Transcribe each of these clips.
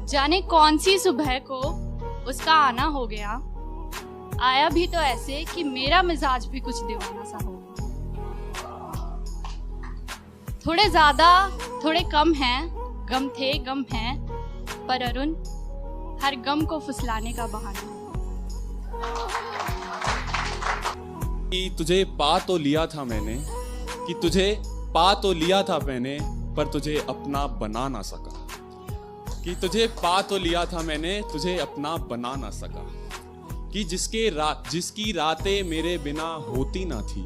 जाने कौन सी सुबह को उसका आना हो गया। आया भी तो ऐसे कि मेरा मिजाज भी कुछ दीवाना सा हो गया। थोड़े ज्यादा थोड़े कम हैं, गम थे गम हैं, पर अरुण हर गम को फुसलाने का बहाना। कि तुझे पा तो लिया था मैंने, कि तुझे पा तो लिया था मैंने, पर तुझे अपना बना ना सका। कि तुझे पा तो लिया था मैंने, तुझे अपना बना ना सका। कि जिसकी रातें मेरे बिना होती ना थी,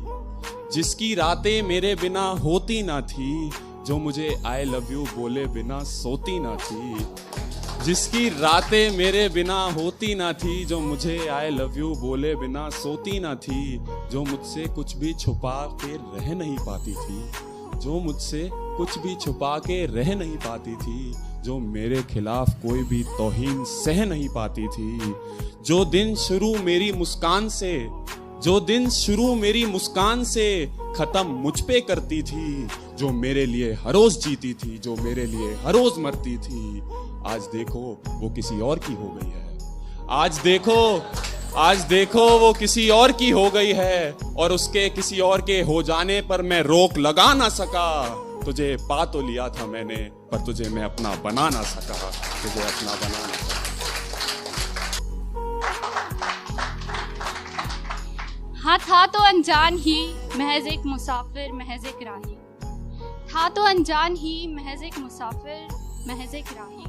जिसकी रातें मेरे बिना होती ना थी, जो मुझे आई लव यू बोले बिना सोती ना थी। जिसकी रातें मेरे बिना होती ना थी, जो मुझे आई लव यू बोले बिना सोती ना थी, जो मुझसे कुछ भी छुपा के रह नहीं पाती थी, जो मुझसे कुछ भी छुपा के रह नहीं पाती थी, जो मेरे खिलाफ कोई भी तौहीन सह नहीं पाती थी। जो दिन शुरू मेरी मुस्कान से, जो दिन शुरू मेरी मुस्कान से खत्म मुझ पे करती थी, जो मेरे लिए हर रोज जीती थी, जो मेरे लिए हर रोज मरती थी, आज देखो वो किसी और की हो गई है। आज देखो वो किसी और की हो गई है, और उसके किसी और के हो जाने पर मैं रोक लगा ना सका। तुझे पा तो लिया था मैंने, पर तुझे मैं अपना बना ना सका, तुझे अपना बना ना सका। हाँ, था तो अनजान ही महज एक मुसाफिर महज एक राही, था तो अनजान ही महज एक मुसाफिर महज एक राही।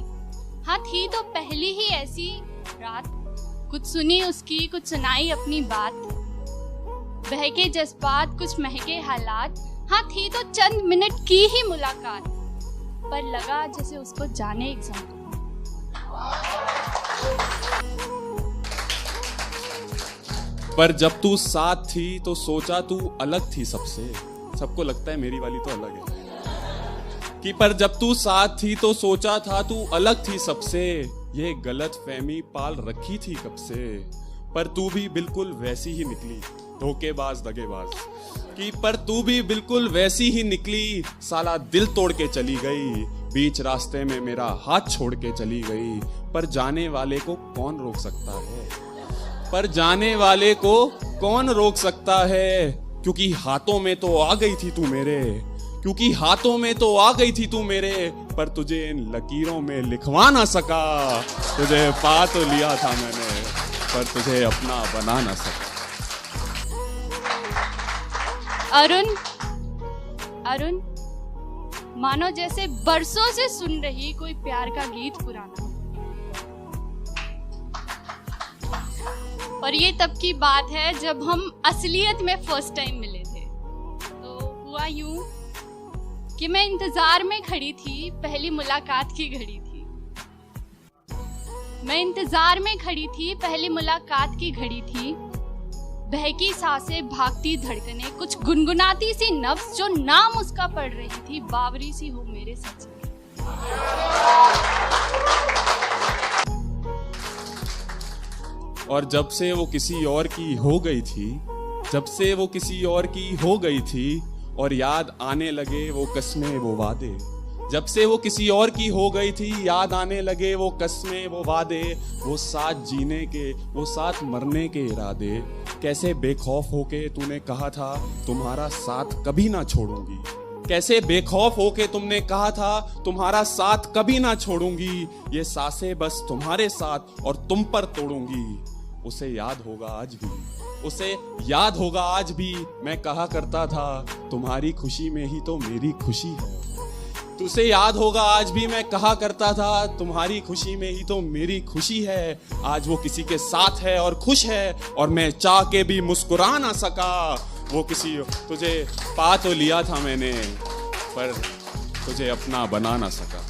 हाँ, थी तो पहली ही ऐसी रात, कुछ सुनी उसकी कुछ सुनाई अपनी बात, बहके जज्बात कुछ महके हालात। हाँ, थी तो चंद मिनट की ही मुलाकात, पर लगा जैसे उसको जाने एक ज़माना। पर जब तू साथ थी तो सोचा तू अलग थी सबसे। सबको लगता है मेरी वाली तो अलग है। कि पर जब तू साथ थी तो सोचा था तू अलग थी सबसे, ये गलत फहमी पाल रखी थी कब से। पर तू भी बिल्कुल वैसी ही निकली, धोखेबाज दगेबाज। कि पर तू भी बिल्कुल वैसी ही निकली, साला दिल तोड़ के चली गई, बीच रास्ते में मेरा हाथ छोड़ के चली गई। पर जाने वाले को कौन रोक सकता है, पर जाने वाले को कौन रोक सकता है। क्योंकि हाथों में तो आ गई थी तू मेरे, क्योंकि हाथों में तो आ गई थी तू मेरे, पर तुझे इन लकीरों में लिखवा ना सका। तुझे पा तो लिया था मैंने, पर तुझे अपना बना ना सका। अरुण मानो जैसे बरसों से सुन रही कोई प्यार का गीत पुराना। और ये तब की बात है जब हम असलियत में फर्स्ट टाइम मिले थे। तो हुआ यूं कि मैं इंतजार में खड़ी थी, पहली मुलाकात की घड़ी थी। मैं इंतजार में खड़ी थी, पहली मुलाकात की घड़ी थी। बहकी सांसें, भागती धड़कनें, कुछ गुनगुनाती सी नफ्स जो नाम उसका पढ़ रही थी, बावरी सी हो मेरे सच। और जब से वो किसी और की हो गई थी, जब से वो किसी और की हो गई थी, और याद आने लगे वो कस्में वो वादे। जब से वो किसी और की हो गई थी, याद आने लगे वो कस्में वो वादे, वो साथ जीने के वो साथ मरने के इरादे। कैसे बेखौफ होके तूने कहा था तुम्हारा साथ कभी ना छोड़ूंगी, कैसे बेखौफ होके तुमने कहा था तुम्हारा साथ कभी ना छोड़ूंगी। ये सांसें बस तुम्हारे साथ और तुम पर तोड़ूंगी। उसे याद होगा आज भी, उसे याद होगा आज भी, मैं कहा करता था तुम्हारी खुशी में ही तो मेरी खुशी है। तुझे याद होगा आज भी, मैं कहा करता था तुम्हारी खुशी में ही तो मेरी खुशी है। आज वो किसी के साथ है और खुश है, और मैं चाह के भी मुस्कुरा ना सका। वो किसी तुझे पा तो लिया था मैंने, पर तुझे अपना बना ना सका।